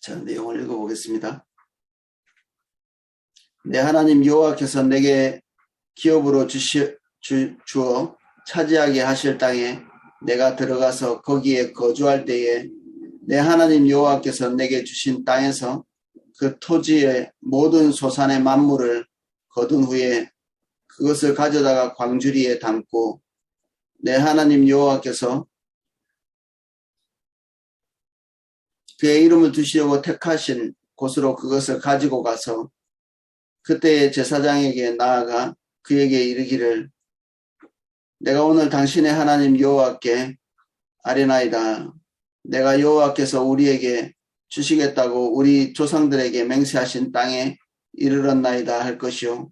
자, 내용을 읽어보겠습니다. 내 하나님 여호와께서 내게 기업으로 주어 차지하게 하실 땅에 내가 들어가서 거기에 거주할 때에 내 하나님 여호와께서 내게 주신 땅에서 그 토지의 모든 소산의 만물을 거둔 후에 그것을 가져다가 광주리에 담고 내 하나님 여호와께서 그의 이름을 두시려고 택하신 곳으로 그것을 가지고 가서 그때의 제사장에게 나아가 그에게 이르기를 내가 오늘 당신의 하나님 여호와께 아뢰나이다. 내가 여호와께서 우리에게 주시겠다고 우리 조상들에게 맹세하신 땅에 이르렀나이다 할 것이요.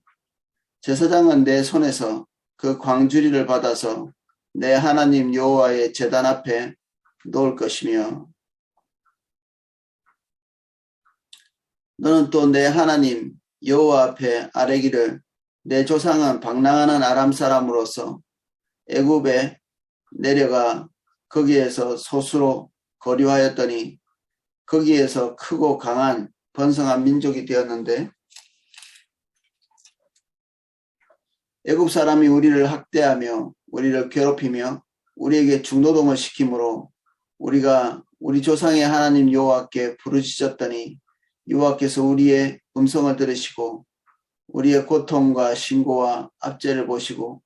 제사장은 내 손에서 그 광주리를 받아서 내 하나님 여호와의 제단 앞에 놓을 것이며 너는 또 내 하나님 여호와 앞에 아뢰기를 내 조상은 방랑하는 아람 사람으로서 애굽에 내려가 거기에서 소수로 거류하였더니 거기에서 크고 강한 번성한 민족이 되었는데 애굽 사람이 우리를 학대하며 우리를 괴롭히며 우리에게 중노동을 시키므로 우리가 우리 조상의 하나님 여호와께 부르짖었더니 여호와께서 우리의 음성을 들으시고 우리의 고통과 신고와 압제를 보시고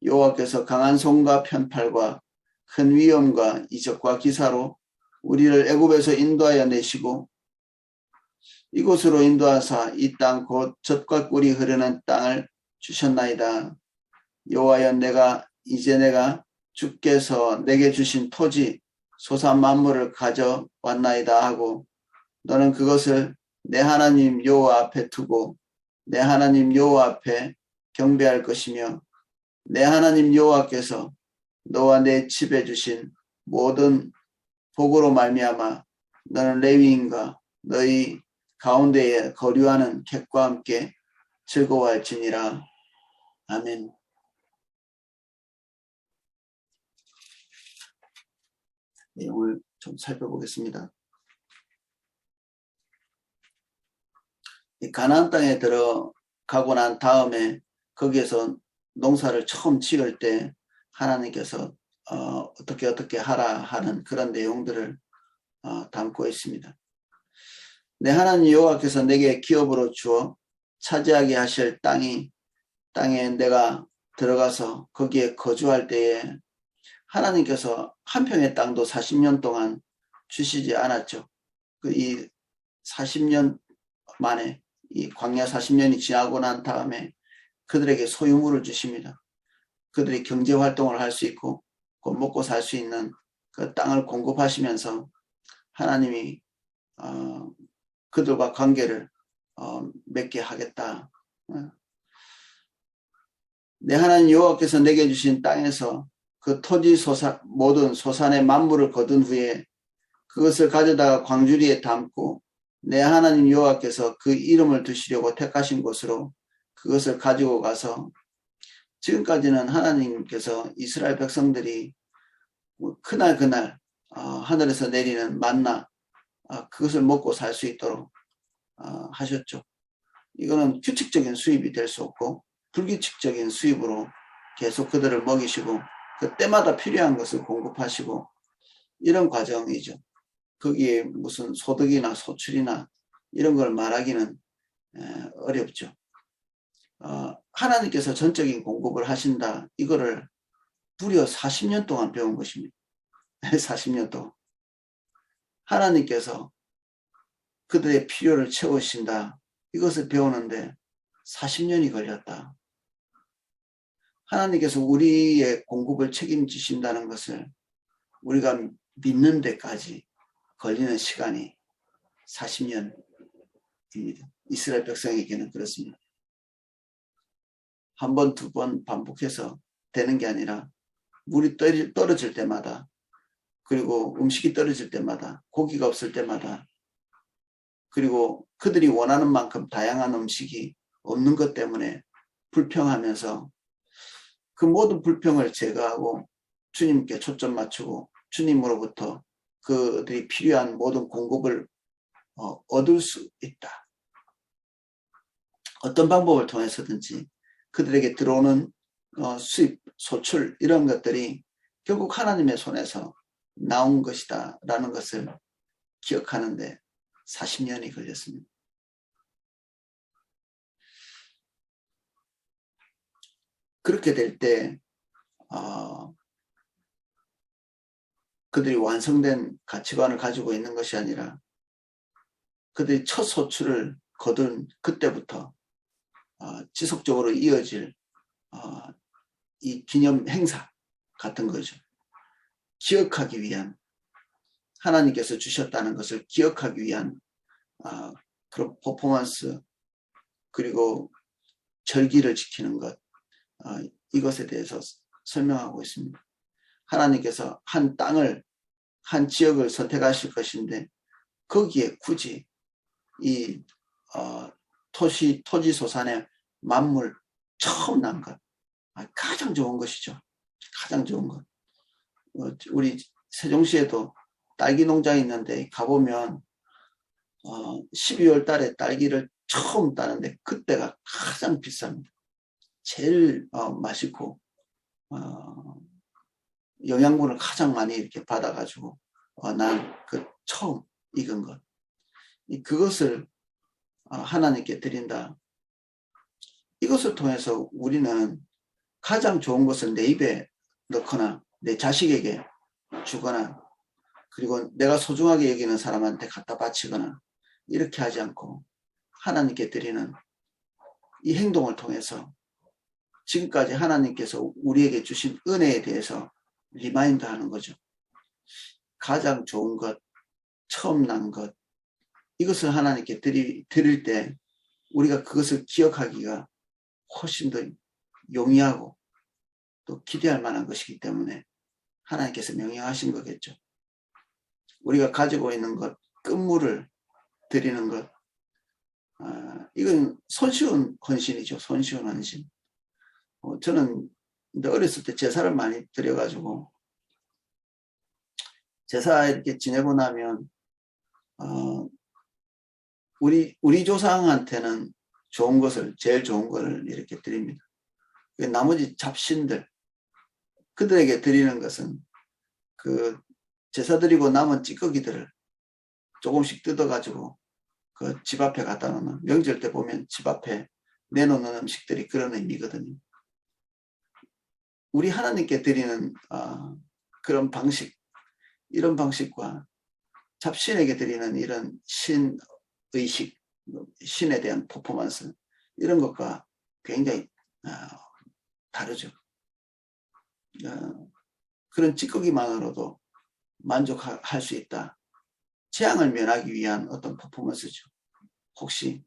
여호와께서 강한 손과 편팔과 큰 위엄과 이적과 기사로 우리를 애굽에서 인도하여 내시고 이곳으로 인도하사 이 땅 곧 젖과 꿀이 흐르는 땅을 주셨나이다. 여호와여 내가 주께서 내게 주신 토지 소산 만물을 가져왔나이다 하고 너는 그것을 내 하나님 여호와 앞에 두고 내 하나님 여호와 앞에 경배할 것이며 내 하나님 여호와께서 너와 내 집에 주신 모든 복으로 말미암아 너는 레위인과 너희 가운데에 거류하는 객과 함께 즐거워할지니라. 아멘. 내용을 좀 살펴보겠습니다. 이 가나안 땅에 들어가고 난 다음에 거기에서 농사를 처음 지을 때 하나님께서 어떻게 하라 하는 그런 내용들을 담고 있습니다. 내 하나님 여호와께서 내게 기업으로 주어 차지하게 하실 땅에 내가 들어가서 거기에 거주할 때에 하나님께서 한 평의 땅도 40년 동안 주시지 않았죠. 이 40년 만에 이 광야 40년이 지나고 난 다음에 그들에게 소유물을 주십니다. 그들이 경제활동을 할 수 있고 곧 먹고 살 수 있는 그 땅을 공급하시면서 하나님이 그들과 관계를 맺게 하겠다. 내 하나님 여호와께서 내게 주신 땅에서 그 토지 모든 소산의 만물을 거둔 후에 그것을 가져다가 광주리에 담고 내 하나님 여호와께서 그 이름을 두시려고 택하신 곳으로 그것을 가지고 가서 지금까지는 하나님께서 이스라엘 백성들이 그날 하늘에서 내리는 만나 그것을 먹고 살 수 있도록 하셨죠. 이거는 규칙적인 수입이 될 수 없고 불규칙적인 수입으로 계속 그들을 먹이시고 그때마다 필요한 것을 공급하시고 이런 과정이죠. 거기에 무슨 소득이나 소출이나 이런 걸 말하기는 어렵죠. 하나님께서 전적인 공급을 하신다. 이거를 무려 40년 동안 배운 것입니다. 40년 동안. 하나님께서 그들의 필요를 채우신다. 이것을 배우는데 40년이 걸렸다. 하나님께서 우리의 공급을 책임지신다는 것을 우리가 믿는 데까지 걸리는 시간이 40년입니다. 이스라엘 백성에게는 그렇습니다. 한 번, 두 번 반복해서 되는 게 아니라 물이 떨어질 때마다 그리고 음식이 떨어질 때마다 고기가 없을 때마다 그리고 그들이 원하는 만큼 다양한 음식이 없는 것 때문에 불평하면서 그 모든 불평을 제거하고 주님께 초점 맞추고 주님으로부터 그들이 필요한 모든 공급을 얻을 수 있다. 어떤 방법을 통해서든지 그들에게 들어오는 수입, 소출 이런 것들이 결국 하나님의 손에서 나온 것이다 라는 것을 기억하는데 40년이 걸렸습니다. 그렇게 될 때 그들이 완성된 가치관을 가지고 있는 것이 아니라 그들이 첫 소출을 거둔 그때부터 지속적으로 이어질 이 기념 행사 같은 거죠. 기억하기 위한, 하나님께서 주셨다는 것을 기억하기 위한 그런 퍼포먼스, 그리고 절기를 지키는 것, 이것에 대해서 설명하고 있습니다. 하나님께서 한 땅을, 한 지역을 선택하실 것인데 거기에 굳이 이 토지소산의 만물 처음 난 것, 가장 좋은 것이죠. 가장 좋은 것. 우리 세종시에도 딸기 농장이 있는데 가보면 12월 달에 딸기를 처음 따는데 그때가 가장 비쌉니다. 제일 맛있고 영양분을 가장 많이 이렇게 받아가지고 난 그 처음 익은 것, 그것을 하나님께 드린다. 이것을 통해서 우리는 가장 좋은 것을 내 입에 넣거나 내 자식에게 주거나 그리고 내가 소중하게 여기는 사람한테 갖다 바치거나 이렇게 하지 않고 하나님께 드리는 이 행동을 통해서 지금까지 하나님께서 우리에게 주신 은혜에 대해서 리마인드 하는 거죠. 가장 좋은 것, 처음 난 것, 이것을 하나님께 드릴 때 우리가 그것을 기억하기가 훨씬 더 용이하고 또 기대할 만한 것이기 때문에 하나님께서 명령하신 거겠죠. 우리가 가지고 있는 것, 끝물을 드리는 것, 이건 손쉬운 헌신이죠. 손쉬운 헌신. 저는 어렸을 때 제사를 많이 드려가지고 제사 이렇게 지내고 나면 우리 조상한테는 좋은 것을, 제일 좋은 것을 이렇게 드립니다. 나머지 잡신들, 그들에게 드리는 것은 그 제사 드리고 남은 찌꺼기들을 조금씩 뜯어가지고 그 집 앞에 갖다 놓는, 명절 때 보면 집 앞에 내놓는 음식들이 그런 의미거든요. 우리 하나님께 드리는 그런 방식, 이런 방식과 잡신에게 드리는 이런 신의식, 신에 대한 퍼포먼스, 이런 것과 굉장히 다르죠. 그런 찌꺼기만으로도 만족할 수 있다. 재앙을 면하기 위한 어떤 퍼포먼스죠. 혹시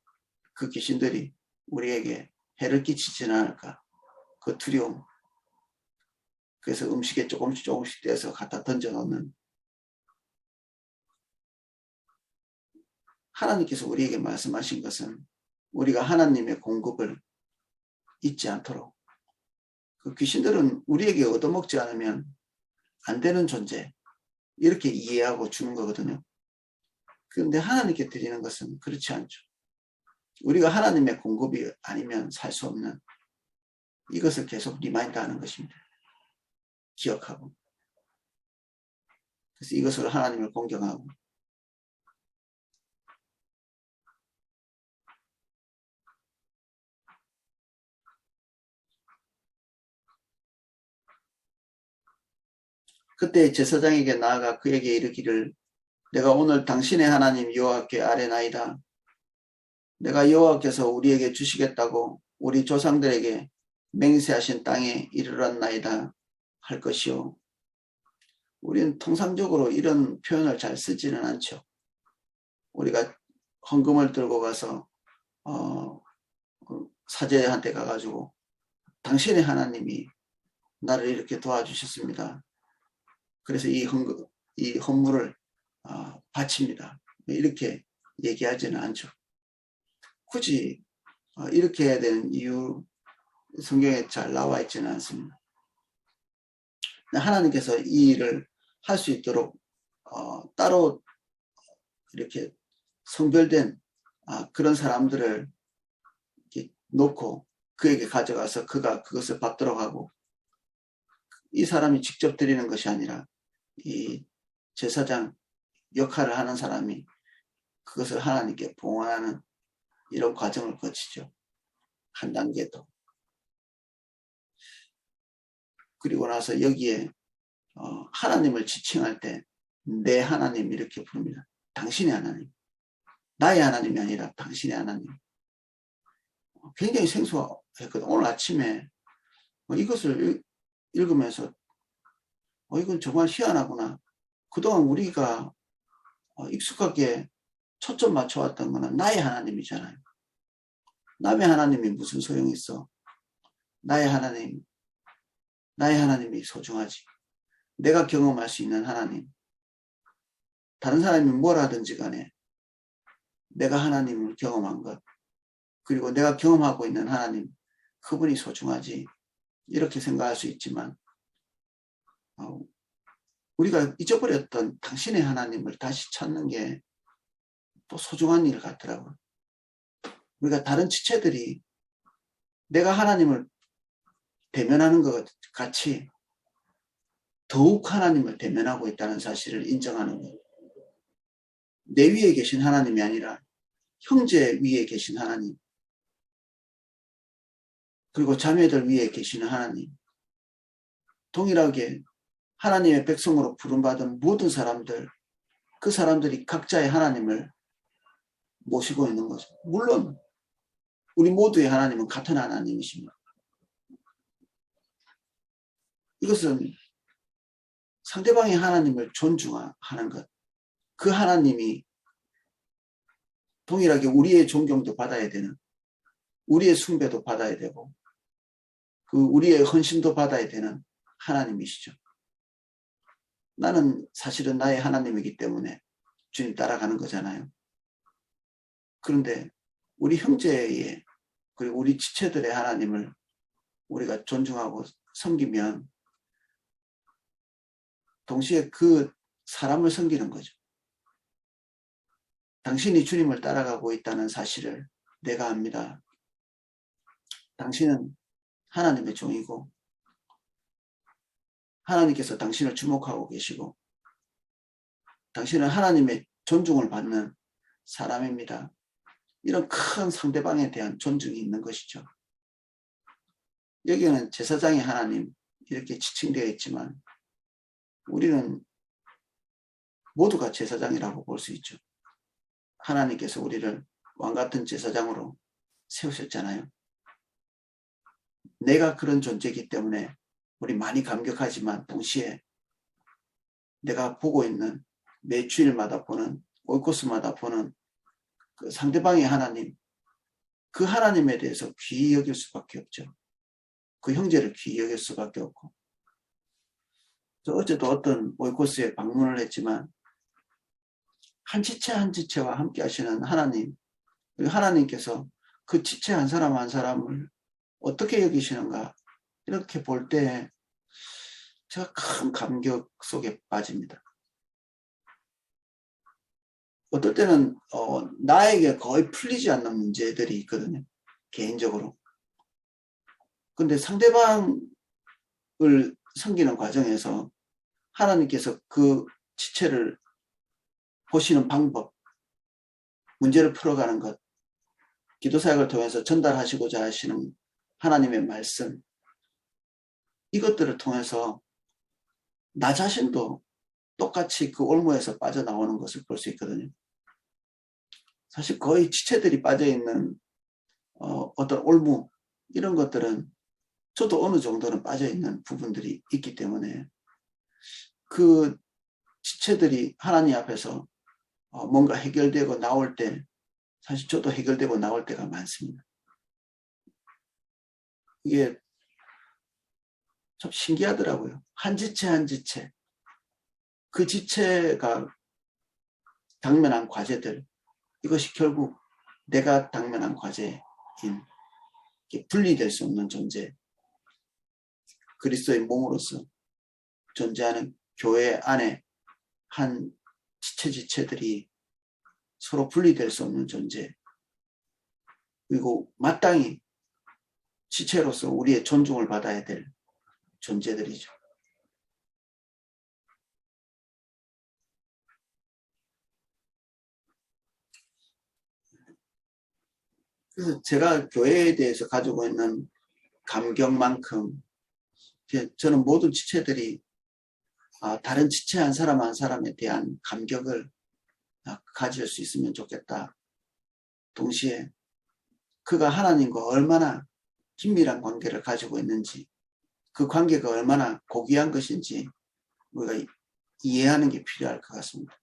그 귀신들이 우리에게 해를 끼치지는 않을까, 그 두려움. 그래서 음식에 조금씩 떼서 갖다 던져놓는, 하나님께서 우리에게 말씀하신 것은 우리가 하나님의 공급을 잊지 않도록, 그 귀신들은 우리에게 얻어먹지 않으면 안 되는 존재, 이렇게 이해하고 주는 거거든요. 그런데 하나님께 드리는 것은 그렇지 않죠. 우리가 하나님의 공급이 아니면 살 수 없는, 이것을 계속 리마인드 하는 것입니다. 기억하고. 그래서 이것을 하나님을 공경하고, 그때 제사장에게 나아가 그에게 이르기를, 내가 오늘 당신의 하나님 여호와께 아뢰나이다. 내가 여호와께서 우리에게 주시겠다고 우리 조상들에게 맹세하신 땅에 이르렀나이다 할 것이요. 우리는 통상적으로 이런 표현을 잘 쓰지는 않죠. 우리가 헌금을 들고 가서 사제한테 가가지고 당신의 하나님이 나를 이렇게 도와주셨습니다. 그래서 이 헌물을 바칩니다. 이렇게 얘기하지는 않죠. 굳이 이렇게 해야 되는 이유, 성경에 잘 나와 있지는 않습니다. 하나님께서 이 일을 할 수 있도록 따로 이렇게 성별된 그런 사람들을 놓고 그에게 가져가서 그가 그것을 받도록 하고, 이 사람이 직접 드리는 것이 아니라 이 제사장 역할을 하는 사람이 그것을 하나님께 봉헌하는 이런 과정을 거치죠. 한 단계 더. 그리고 나서 여기에 하나님을 지칭할 때 내 하나님 이렇게 부릅니다. 당신의 하나님. 나의 하나님이 아니라 당신의 하나님. 굉장히 생소했거든. 오늘 아침에 이것을 읽으면서 이건 정말 희한하구나. 그동안 우리가 익숙하게 초점 맞춰왔던 거는 나의 하나님이잖아요. 남의 하나님이 무슨 소용이 있어. 나의 하나님이 소중하지. 내가 경험할 수 있는 하나님. 다른 사람이 뭘 하든지 간에 내가 하나님을 경험한 것, 그리고 내가 경험하고 있는 하나님, 그분이 소중하지. 이렇게 생각할 수 있지만 우리가 잊어버렸던 당신의 하나님을 다시 찾는 게 또 소중한 일 같더라고요. 우리가 다른 지체들이 내가 하나님을 대면하는 것 같이 더욱 하나님을 대면하고 있다는 사실을 인정하는 것. 내 위에 계신 하나님이 아니라 형제 위에 계신 하나님, 그리고 자매들 위에 계시는 하나님, 동일하게 하나님의 백성으로 부름받은 모든 사람들, 그 사람들이 각자의 하나님을 모시고 있는 거죠. 물론 우리 모두의 하나님은 같은 하나님이십니다. 이것은 상대방의 하나님을 존중하는 것, 그 하나님이 동일하게 우리의 존경도 받아야 되는, 우리의 숭배도 받아야 되고, 우리의 헌신도 받아야 되는 하나님이시죠. 나는 사실은 나의 하나님이기 때문에 주님 따라가는 거잖아요. 그런데 우리 형제의, 그리고 우리 지체들의 하나님을 우리가 존중하고 섬기면 동시에 그 사람을 섬기는 거죠. 당신이 주님을 따라가고 있다는 사실을 내가 압니다. 당신은 하나님의 종이고 하나님께서 당신을 주목하고 계시고 당신은 하나님의 존중을 받는 사람입니다. 이런 큰 상대방에 대한 존중이 있는 것이죠. 여기는 제사장의 하나님 이렇게 지칭되어 있지만 우리는 모두가 제사장이라고 볼 수 있죠. 하나님께서 우리를 왕같은 제사장으로 세우셨잖아요. 내가 그런 존재이기 때문에 우리 많이 감격하지만 동시에 내가 보고 있는 매 주일마다 보는 오이코스마다 보는 그 상대방의 하나님, 그 하나님에 대해서 귀히 여길 수밖에 없죠. 그 형제를 귀히 여길 수밖에 없고. 저 어제도 어떤 오이코스에 방문을 했지만 한 지체 한 지체와 함께 하시는 하나님, 하나님께서 그 지체 한 사람 한 사람을 어떻게 여기시는가 이렇게 볼 때 제가 큰 감격 속에 빠집니다. 어떨 때는 나에게 거의 풀리지 않는 문제들이 있거든요. 개인적으로. 근데 상대방을 섬기는 과정에서 하나님께서 그 지체를 보시는 방법, 문제를 풀어가는 것, 기도사역을 통해서 전달하시고자 하시는 하나님의 말씀, 이것들을 통해서 나 자신도 똑같이 그 올무에서 빠져나오는 것을 볼 수 있거든요. 사실 거의 지체들이 빠져있는 어떤 올무, 이런 것들은 저도 어느 정도는 빠져있는 부분들이 있기 때문에 그 지체들이 하나님 앞에서 뭔가 해결되고 나올 때 사실 저도 해결되고 나올 때가 많습니다. 이게 참 신기하더라고요. 한 지체 한 지체, 그 지체가 당면한 과제들, 이것이 결국 내가 당면한 과제인 분리될 수 없는 존재, 그리스도의 몸으로서 존재하는 교회 안에 한 지체들이 서로 분리될 수 없는 존재, 그리고 마땅히 지체로서 우리의 존중을 받아야 될 존재들이죠. 그래서 제가 교회에 대해서 가지고 있는 감격만큼 저는 모든 지체들이 다른 지체 한 사람 한 사람에 대한 감격을 가질 수 있으면 좋겠다. 동시에 그가 하나님과 얼마나 긴밀한 관계를 가지고 있는지, 그 관계가 얼마나 고귀한 것인지 우리가 이해하는 게 필요할 것 같습니다.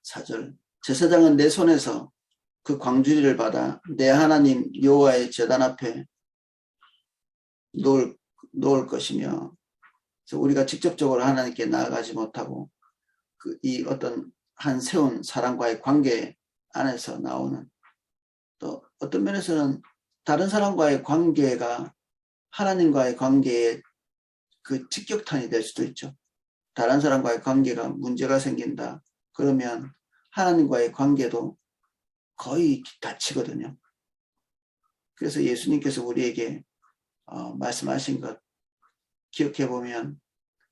사절, 제사장은 내 손에서 그 광주리를 받아 내 하나님 여호와의 제단 앞에 놓을 것이며, 그래서 우리가 직접적으로 하나님께 나아가지 못하고 이 어떤 한 세운 사람과의 관계 안에서 나오는, 또 어떤 면에서는 다른 사람과의 관계가 하나님과의 관계의 그 직격탄이 될 수도 있죠. 다른 사람과의 관계가 문제가 생긴다 그러면 하나님과의 관계도 거의 닫히거든요. 그래서 예수님께서 우리에게 말씀하신 것 기억해 보면,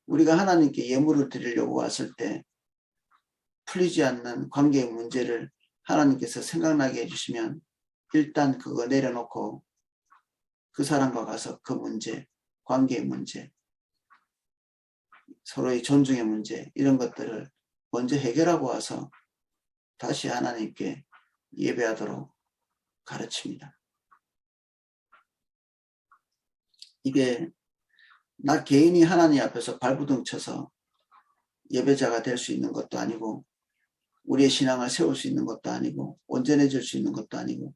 우리가 하나님께 예물을 드리려고 왔을 때 풀리지 않는 관계의 문제를 하나님께서 생각나게 해주시면 일단 그거 내려놓고 그 사람과 가서 그 문제, 관계의 문제, 서로의 존중의 문제, 이런 것들을 먼저 해결하고 와서 다시 하나님께 예배하도록 가르칩니다. 이게 나 개인이 하나님 앞에서 발부둥 쳐서 예배자가 될 수 있는 것도 아니고, 우리의 신앙을 세울 수 있는 것도 아니고, 온전해질 수 있는 것도 아니고,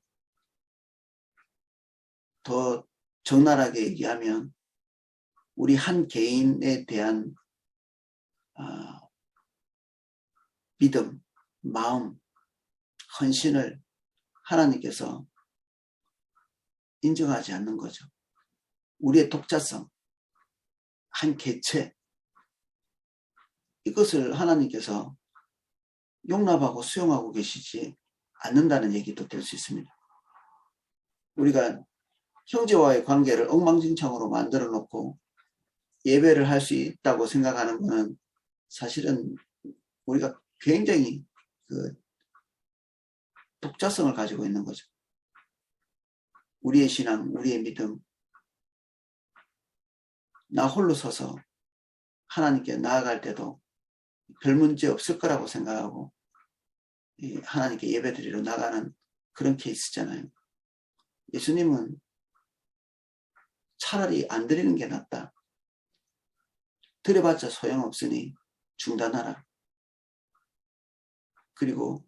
더 적나라하게 얘기하면 우리 한 개인에 대한 믿음, 마음, 헌신을 하나님께서 인정하지 않는 거죠. 우리의 독자성, 한 개체, 이것을 하나님께서 용납하고 수용하고 계시지 않는다는 얘기도 될 수 있습니다. 우리가 형제와의 관계를 엉망진창으로 만들어 놓고 예배를 할 수 있다고 생각하는 것은 사실은 우리가 굉장히 그 독자성을 가지고 있는 거죠. 우리의 신앙, 우리의 믿음, 나 홀로 서서 하나님께 나아갈 때도 별 문제 없을 거라고 생각하고 하나님께 예배드리러 나가는 그런 케이스잖아요. 예수님은 차라리 안 드리는 게 낫다. 드려봤자 소용없으니 중단하라. 그리고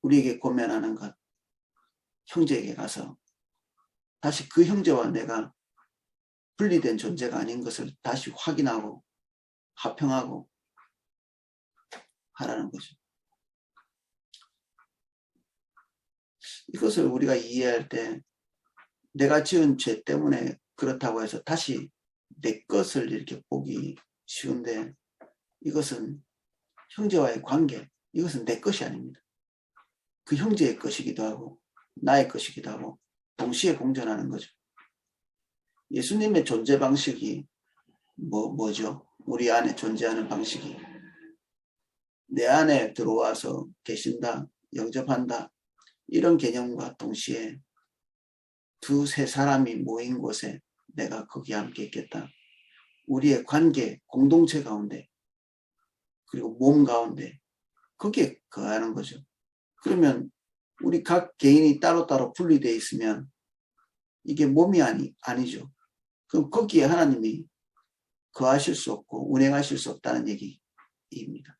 우리에게 권면하는 것, 형제에게 가서 다시 그 형제와 내가 분리된 존재가 아닌 것을 다시 확인하고 화평하고 하라는 거죠. 이것을 우리가 이해할 때 내가 지은 죄 때문에 그렇다고 해서 다시 내 것을 이렇게 보기 쉬운데, 이것은 형제와의 관계, 이것은 내 것이 아닙니다. 그 형제의 것이기도 하고 나의 것이기도 하고 동시에 공존하는 거죠. 예수님의 존재 방식이 뭐죠? 우리 안에 존재하는 방식이 내 안에 들어와서 계신다, 영접한다, 이런 개념과 동시에 두세 사람이 모인 곳에 내가 거기 함께 있겠다. 우리의 관계, 공동체 가운데, 그리고 몸 가운데, 거기에 거하는 거죠. 그러면 우리 각 개인이 따로따로 분리되어 있으면 이게 몸이 아니죠. 그럼 거기에 하나님이 거하실 수 없고 운행하실 수 없다는 얘기입니다.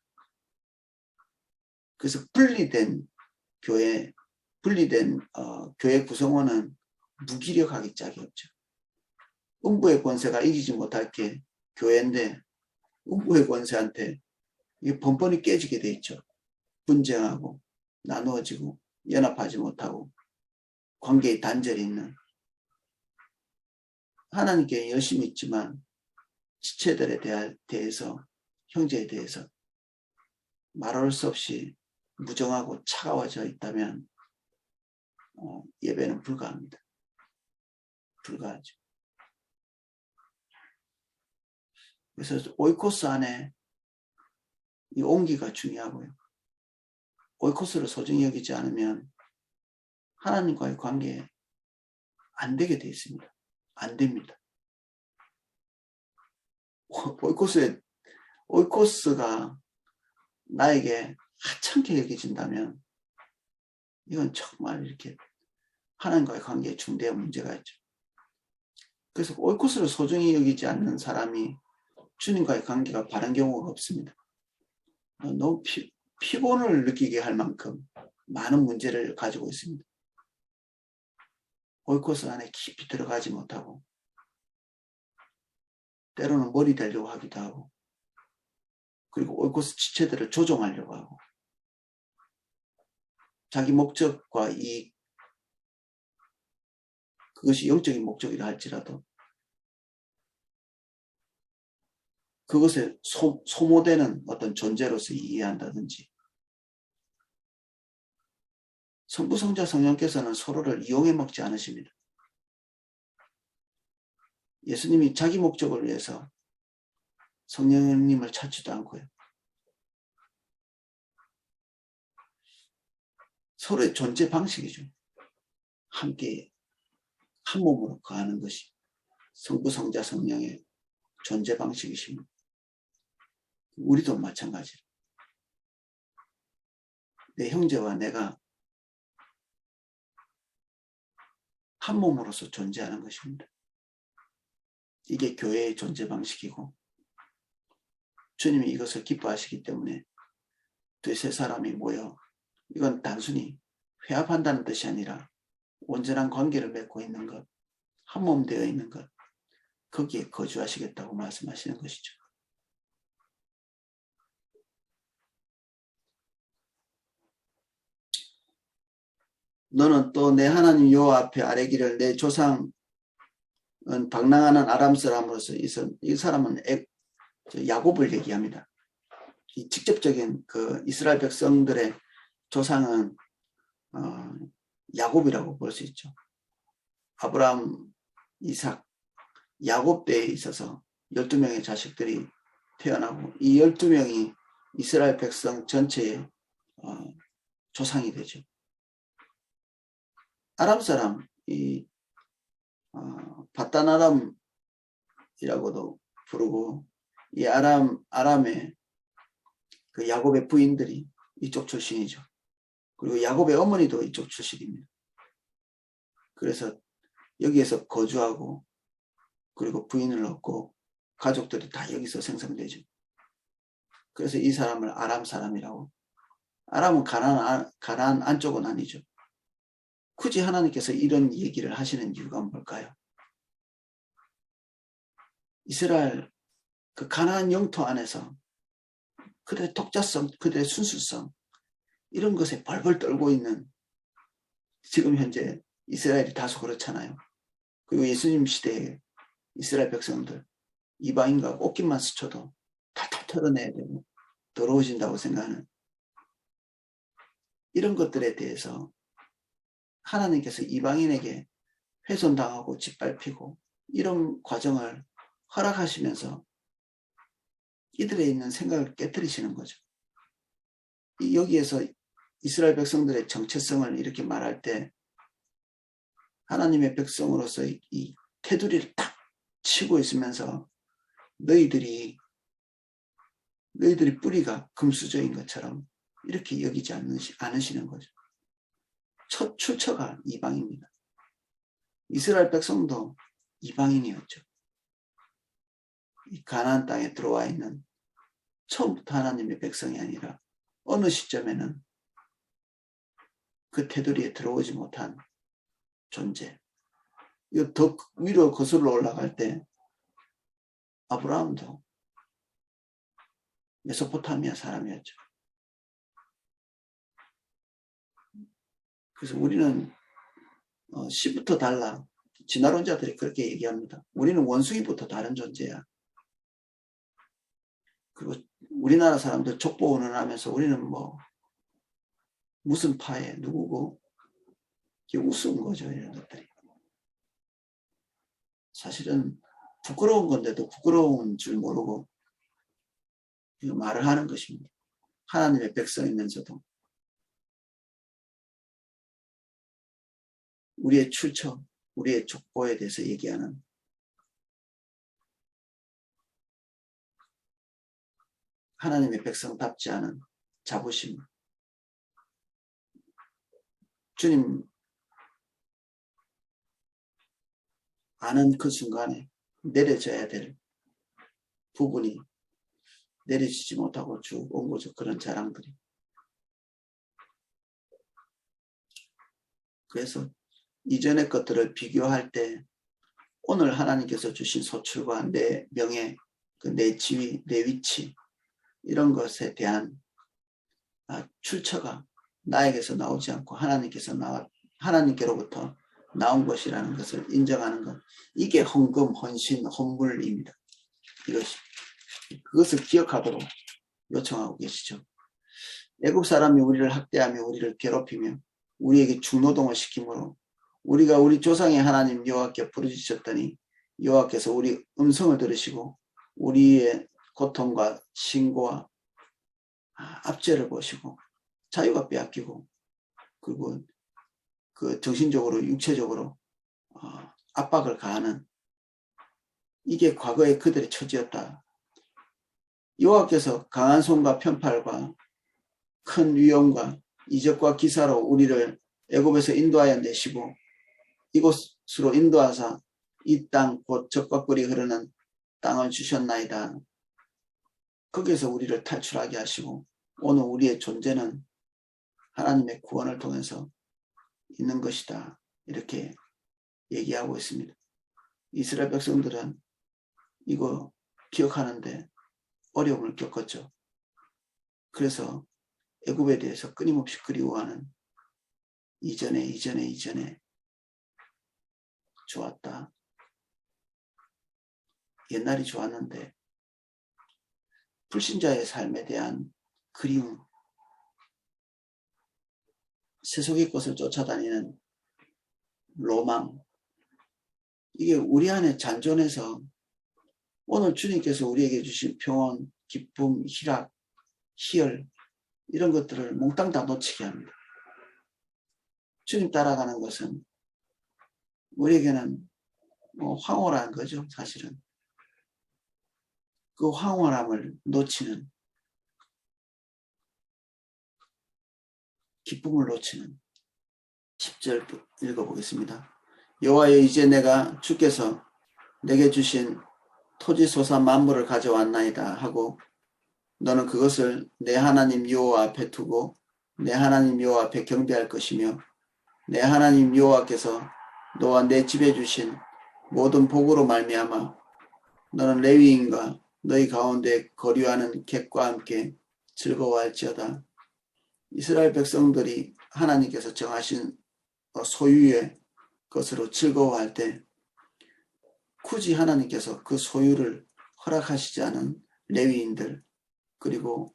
그래서 분리된 교회, 교회 구성원은 무기력하기 짝이 없죠. 음부의 권세가 이기지 못할 게 교회인데 음부의 권세한테 이게 번번이 깨지게 돼 있죠. 분쟁하고 나누어지고 연합하지 못하고 관계의 단절이 있는 하나님께 열심히 있지만 지체들에 대해서 형제에 대해서 말할 수 없이 무정하고 차가워져 있다면 예배는 불가합니다. 불가하죠. 그래서 오이코스 안에 이 온기가 중요하고요. 오이코스를 소중히 여기지 않으면 하나님과의 관계에 안 되게 되어 있습니다. 안 됩니다. 오이코스가 나에게 하찮게 여겨진다면 이건 정말 이렇게 하나님과의 관계에 중대한 문제가 있죠. 그래서 오이코스를 소중히 여기지 않는 사람이 주님과의 관계가 바른 경우가 없습니다. 너무 피곤을 느끼게 할 만큼 많은 문제를 가지고 있습니다. 오이코스 안에 깊이 들어가지 못하고 때로는 머리 대려고 하기도 하고 그리고 오이코스 지체들을 조종하려고 하고 자기 목적과 이익 그것이 영적인 목적이라 할지라도 그것에 소모되는 어떤 존재로서 이해한다든지 성부, 성자, 성령께서는 서로를 이용해 먹지 않으십니다. 예수님이 자기 목적을 위해서 성령님을 찾지도 않고요. 서로의 존재 방식이죠. 함께 한 몸으로 거하는 것이 성부, 성자, 성령의 존재 방식이십니다. 우리도 마찬가지로 내 형제와 내가 한 몸으로서 존재하는 것입니다. 이게 교회의 존재 방식이고 주님이 이것을 기뻐하시기 때문에 두세 사람이 모여 이건 단순히 회합한다는 뜻이 아니라 온전한 관계를 맺고 있는 것, 한 몸 되어 있는 것, 거기에 거주하시겠다고 말씀하시는 것이죠. 너는 또 내 하나님 여호와 앞에 아뢰기를 내 조상은 방랑하는 아람 사람으로서 이 사람은 야곱을 얘기합니다. 이 직접적인 그 이스라엘 백성들의 조상은 야곱이라고 볼 수 있죠. 아브라함, 이삭, 야곱 때에 있어서 12명의 자식들이 태어나고 이 12명이 이스라엘 백성 전체의 조상이 되죠. 아람 사람, 이 바단 아람이라고도 부르고 이 아람의 그 야곱의 부인들이 이쪽 출신이죠. 그리고 야곱의 어머니도 이쪽 출신입니다. 그래서 여기에서 거주하고 그리고 부인을 얻고 가족들이 다 여기서 생성되죠. 그래서 이 사람을 아람 사람이라고. 아람은 가나안 안쪽은 아니죠. 굳이 하나님께서 이런 얘기를 하시는 이유가 뭘까요? 이스라엘 그 가나안 영토 안에서 그들의 독자성, 그들의 순수성 이런 것에 벌벌 떨고 있는 지금 현재 이스라엘이 다소 그렇잖아요. 그리고 예수님 시대에 이스라엘 백성들 이방인과 꽃깃만 스쳐도 탈탈 털어내야 되고 더러워진다고 생각하는 이런 것들에 대해서 하나님께서 이방인에게 훼손당하고 짓밟히고 이런 과정을 허락하시면서 이들에 있는 생각을 깨뜨리시는 거죠. 여기에서 이스라엘 백성들의 정체성을 이렇게 말할 때 하나님의 백성으로서 이 테두리를 딱 치고 있으면서 너희들이 뿌리가 금수저인 것처럼 이렇게 여기지 않으시는 거죠. 첫 출처가 이방입니다. 이스라엘 백성도 이방인이었죠. 이 가나안 땅에 들어와 있는 처음부터 하나님의 백성이 아니라 어느 시점에는 그 테두리에 들어오지 못한 존재. 이거 더 위로 거슬러 올라갈 때 아브라함도 메소포타미아 사람이었죠. 그래서 우리는 시부터 달라 진화론자들이 그렇게 얘기합니다. 우리는 원숭이부터 다른 존재야. 그리고 우리나라 사람들 족보 운운하면서 우리는 뭐 무슨 파에 누구고 이게 우스운 거죠. 이런 것들이. 사실은 부끄러운 건데도 부끄러운 줄 모르고 말을 하는 것입니다. 하나님의 백성이면서도 우리의 출처, 우리의 족보에 대해서 얘기하는 하나님의 백성답지 않은 자부심. 주님 아는 그 순간에 내려져야 될 부분이 내려지지 못하고 쭉 온 거죠. 그런 자랑들이. 그래서 이전의 것들을 비교할 때 오늘 하나님께서 주신 소출과 내 명예, 내 지위, 내 위치 이런 것에 대한 출처가 나에게서 나오지 않고 하나님께로부터 나온 것이라는 것을 인정하는 것. 이게 헌금, 헌신, 헌물입니다. 이것이. 그것을 기억하도록 요청하고 계시죠. 애국 사람이 우리를 학대하며 우리를 괴롭히며 우리에게 중노동을 시키므로 우리가 우리 조상의 하나님 여호와께 부르짖었더니 여호와께서 우리 음성을 들으시고 우리의 고통과 신고와 압제를 보시고 자유가 빼앗기고 그리고 그 정신적으로 육체적으로 압박을 가하는 이게 과거의 그들의 처지였다. 여호와께서 강한 손과 편팔과 큰 위엄과 이적과 기사로 우리를 애굽에서 인도하여 내시고 이곳으로 인도하사 이 땅 곧 적과 꿀이 흐르는 땅을 주셨나이다. 거기에서 우리를 탈출하게 하시고 오늘 우리의 존재는 하나님의 구원을 통해서 있는 것이다. 이렇게 얘기하고 있습니다. 이스라엘 백성들은 이거 기억하는데 어려움을 겪었죠. 그래서 애굽에 대해서 끊임없이 그리워하는 이전에 좋았다. 옛날이 좋았는데 불신자의 삶에 대한 그리움, 세속의 것을 쫓아다니는 로망, 이게 우리 안에 잔존해서 오늘 주님께서 우리에게 주신 평온, 기쁨, 희락, 희열 이런 것들을 몽땅 다 놓치게 합니다. 주님 따라가는 것은 우리에게는 황홀한 거죠. 사실은. 그 황홀함을 놓치는 기쁨을 놓치는 10절 읽어보겠습니다. 여호와여 이제 내가 주께서 내게 주신 토지 소사 만물을 가져왔나이다 하고 너는 그것을 내 하나님 여호와 앞에 두고 내 하나님 여호와 앞에 경배할 것이며 내 하나님 여호와께서 너와 내 집에 주신 모든 복으로 말미암아 너는 레위인과 너희 가운데 거류하는 객과 함께 즐거워할지어다. 이스라엘 백성들이 하나님께서 정하신 소유의 것으로 즐거워할 때 굳이 하나님께서 그 소유를 허락하시지 않은 레위인들 그리고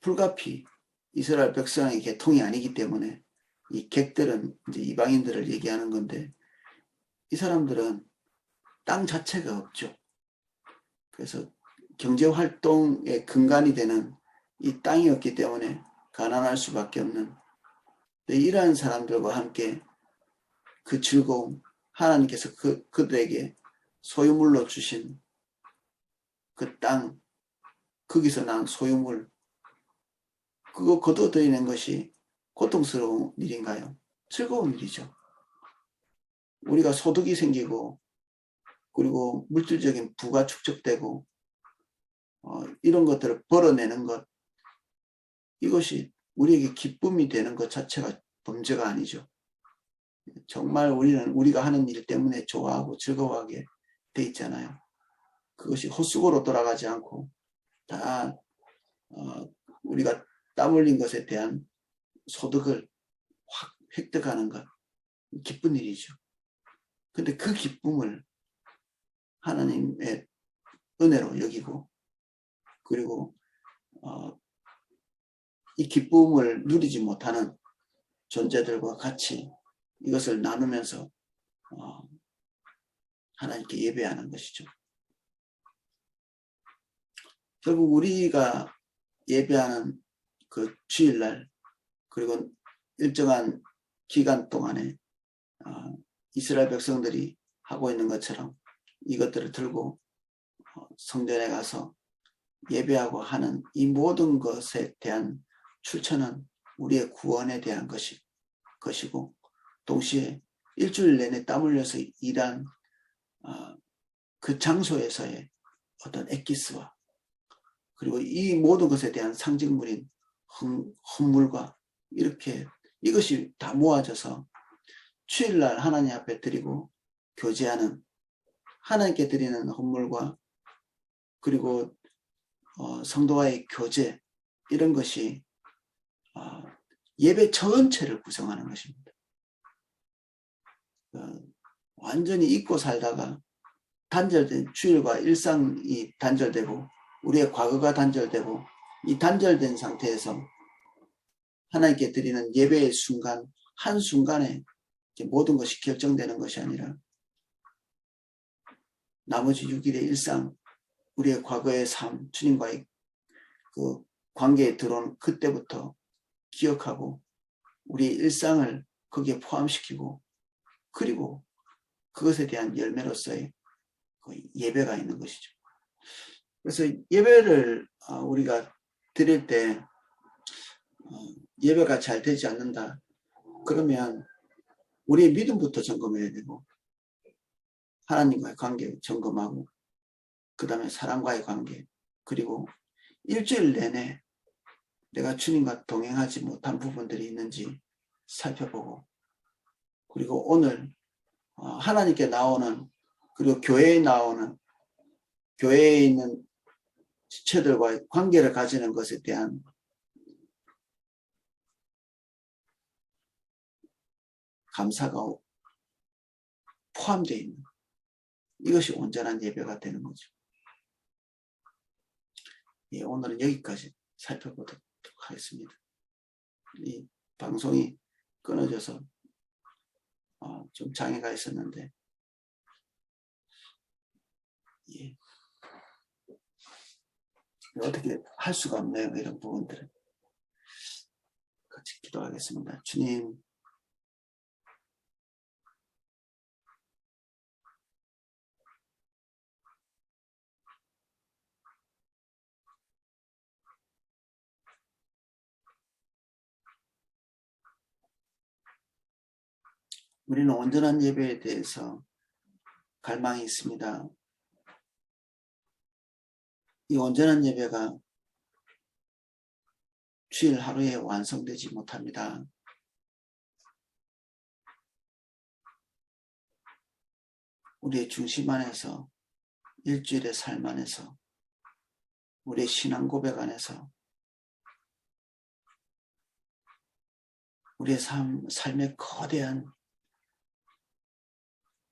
불가피 이스라엘 백성의 계통이 아니기 때문에 이 객들은 이제 이방인들을 얘기하는 건데 이 사람들은 땅 자체가 없죠. 그래서 경제활동의 근간이 되는 이 땅이 없기 때문에 가난할 수밖에 없는 이러한 사람들과 함께 그 즐거움 하나님께서 그들에게 소유물로 주신 그 땅 거기서 난 소유물 그거 거둬들이는 것이 고통스러운 일인가요? 즐거운 일이죠. 우리가 소득이 생기고 그리고 물질적인 부가 축적되고 이런 것들을 벌어내는 것 이것이 우리에게 기쁨이 되는 것 자체가 범죄가 아니죠. 정말 우리는 우리가 하는 일 때문에 좋아하고 즐거워하게 돼 있잖아요. 그것이 헛수고로 돌아가지 않고 다 우리가 땀 흘린 것에 대한 소득을 확 획득하는 것 기쁜 일이죠. 근데 그 기쁨을 하나님의 은혜로 여기고, 그리고 이 기쁨을 누리지 못하는 존재들과 같이 이것을 나누면서 하나님께 예배하는 것이죠. 결국 우리가 예배하는 그 주일날, 그리고 일정한 기간 동안에 이스라엘 백성들이 하고 있는 것처럼 이것들을 들고 성전에 가서 예배하고 하는 이 모든 것에 대한 출처는 우리의 구원에 대한 것이고, 동시에 일주일 내내 땀 흘려서 일한 그 장소에서의 어떤 엑기스와, 그리고 이 모든 것에 대한 상징물인 헌물과, 이렇게 이것이 다 모아져서 주일날 하나님 앞에 드리고 교제하는, 하나님께 드리는 헌물과 그리고 성도와의 교제, 이런 것이 예배 전체를 구성하는 것입니다. 완전히 잊고 살다가 단절된 주일과 일상이 단절되고 우리의 과거가 단절되고, 이 단절된 상태에서 하나님께 드리는 예배의 순간, 한순간에 모든 것이 결정되는 것이 아니라 나머지 6일의 일상, 우리의 과거의 삶, 주님과의 그 관계에 들어온 그때부터 기억하고 우리의 일상을 거기에 포함시키고, 그리고 그것에 대한 열매로서의 그 예배가 있는 것이죠. 그래서 예배를 우리가 드릴 때 예배가 잘 되지 않는다 그러면 우리의 믿음부터 점검해야 되고, 하나님과의 관계 점검하고, 그 다음에 사랑과의 관계, 그리고 일주일 내내 내가 주님과 동행하지 못한 부분들이 있는지 살펴보고, 그리고 오늘 하나님께 나오는, 그리고 교회에 나오는, 교회에 있는 지체들과의 관계를 가지는 것에 대한 감사가 포함되어 있는, 이것이 온전한 예배가 되는 거죠. 예, 오늘은 여기까지 살펴보도록 하겠습니다. 이 방송이 끊어져서 좀 장애가 있었는데, 예, 어떻게 할 수가 없네요. 이런 부분들은. 같이 기도하겠습니다. 주님, 우리는 온전한 예배에 대해서 갈망이 있습니다. 이 온전한 예배가 주일 하루에 완성되지 못합니다. 우리의 중심 안에서, 일주일의 삶 안에서, 우리의 신앙 고백 안에서, 우리의 삶의 거대한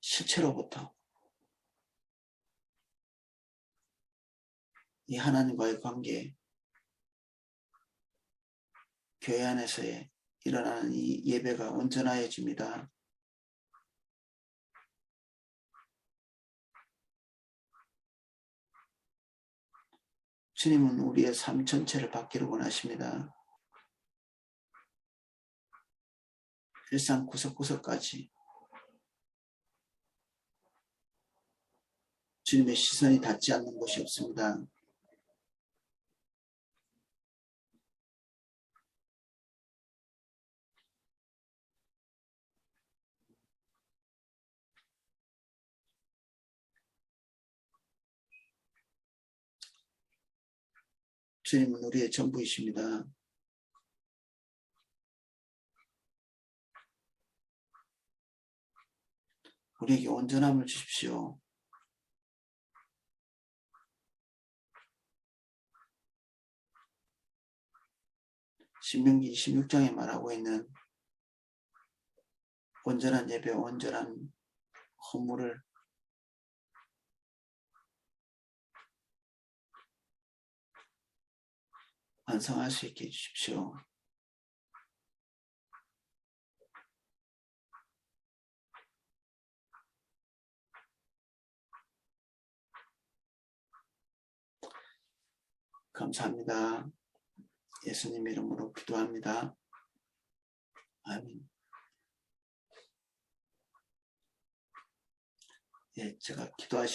실체로부터 이 하나님과의 관계, 교회 안에서의 일어나는 이 예배가 온전해집니다. 주님은 우리의 삶 전체를 바뀌기를 원하십니다. 일상 구석구석까지 주님의 시선이 닿지 않는 곳이 없습니다. 주님은 우리의 전부이십니다. 우리에게 온전함을 주십시오. 신명기 26장에 말하고 있는 온전한 예배, 온전한 헌물을 완성할 수 있게 해주십시오. 감사합니다. 예수님 이름으로 기도합니다. 아멘. 예, 제가 기도하시